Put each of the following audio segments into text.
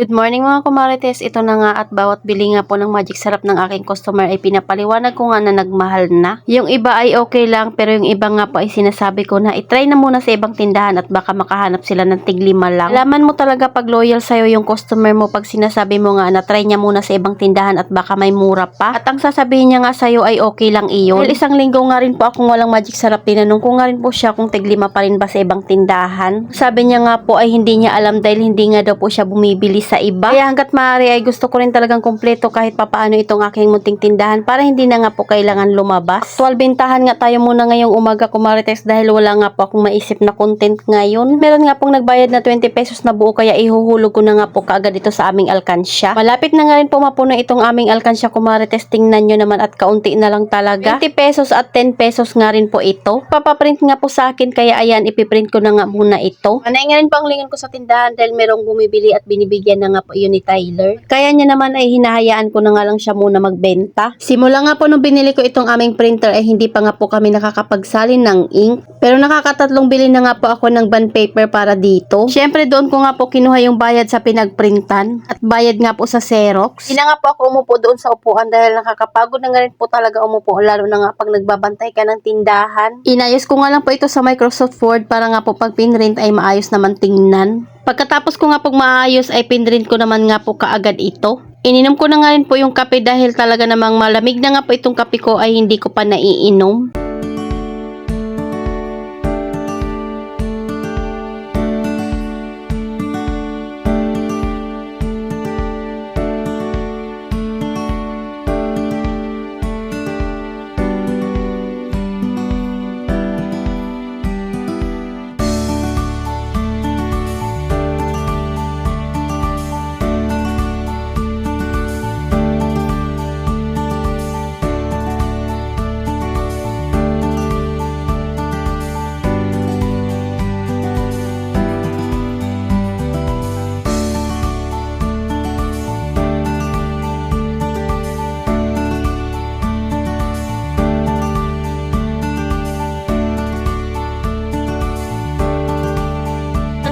Good morning mga kumarites, ito na nga at bawat bili nga po ng Magic Sarap ng aking customer ay pinapaliwanag ko nga na nagmahal na. Yung iba ay okay lang pero yung iba nga po ay sinasabi ko na itry na muna sa ibang tindahan at baka makahanap sila ng tig-5 lang. Alaman mo talaga pag loyal sa'yo yung customer mo pag sinasabi mo nga na try niya muna sa ibang tindahan at baka may mura pa. At ang sasabihin niya nga sa'yo ay okay lang iyon. Dahil isang linggo nga rin po akong walang Magic Sarap, tinanong ko nga rin po siya kung tig-5 pa rin ba sa ibang tindahan. Sabi niya nga po ay hindi niya alam dahil hindi nga daw po siya bumibili sa iba. Kaya hanggat maaari ay gusto ko rin talagang kompleto kahit papaano itong aking munting tindahan para hindi na nga po kailangan lumabas. Actual bentahan nga tayo muna ngayong umaga kumarites dahil wala nga po akong maisip na content ngayon. Meron nga pong nagbayad na 20 pesos na buo kaya ihuhulog ko na nga po kaagad ito sa aming alkansya. Malapit na nga rin po mapuno itong aming alkansya kumarites, tingnan nyo naman at kaunti na lang talaga. 20 pesos at 10 pesos nga rin po ito. Papaprint nga po sa akin kaya ayan ipiprint ko na nga muna ito. Manay nga rin po ang lingin ko sa tindahan dahil merong bumibili at binibigyan na nga po yun ni Tyler. Kaya niya naman ay hinahayaan ko na nga lang siya muna magbenta. Simula nga po nung binili ko itong aming printer ay hindi pa nga po kami nakakapagsalin ng ink. Pero nakakatatlong bili na nga po ako ng bond paper para dito. Syempre doon ko nga po kinuha yung bayad sa pinagprintan at bayad nga po sa Xerox. Hindi na nga po ako umupo doon sa upuan dahil nakakapagod na nga rin po talaga umupo lalo na nga pag nagbabantay ka ng tindahan. Inayos ko nga lang po ito sa Microsoft Word para nga po pag pinrint ay maayos naman tingnan. Pagkatapos ko nga pong maayos ay pinrint ko naman nga po kaagad ito. Ininom ko na nga rin po yung kape dahil talaga namang malamig na nga po itong kape ko ay hindi ko pa naiinom.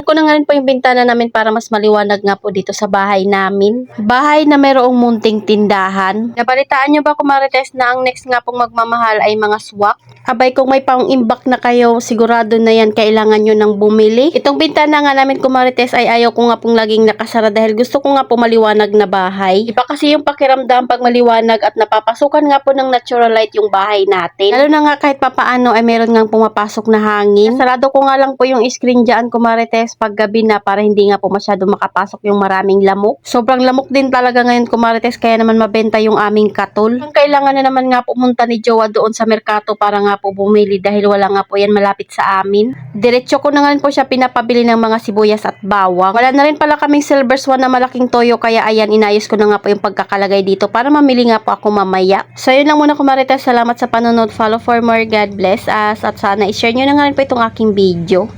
Ko na nga rin po yung bintana namin para mas maliwanag nga po dito sa bahay namin. Bahay na mayroong munting tindahan. Nabalitaan nyo ba kumarites na ang next nga pong magmamahal ay mga swak? Abay kung may pang-imbak na kayo, sigurado na yan kailangan nyo nang bumili. Itong bintana nga namin kumarites ay ayaw ko nga pong laging nakasara dahil gusto ko nga po maliwanag na bahay. Iba kasi yung pakiramdam pag maliwanag at napapasukan nga po ng natural light yung bahay natin. Lalo na nga kahit papaano ay meron nga pumapasok na hangin. Sarado ko nga lang po yung screen dyan kumarites pag gabi na para hindi nga po masyado makapasok yung maraming lamok. Sobrang lamok din talaga ngayon kumarites kaya naman mabenta yung aming katol. Ang kailangan na naman nga pumunta ni Jowa doon sa merkato para nga po bumili dahil wala nga po yan malapit sa amin. Diretso ko na nga rin po siya pinapabili ng mga sibuyas at bawang. Wala na rin pala kaming silver swan na malaking toyo kaya ayan inayos ko na nga po yung pagkakalagay dito para mamili nga po ako mamaya. So yun lang muna kumarites, salamat sa panonood, follow for more, God bless us at sana i-share nyo na nga rin po itong aking video.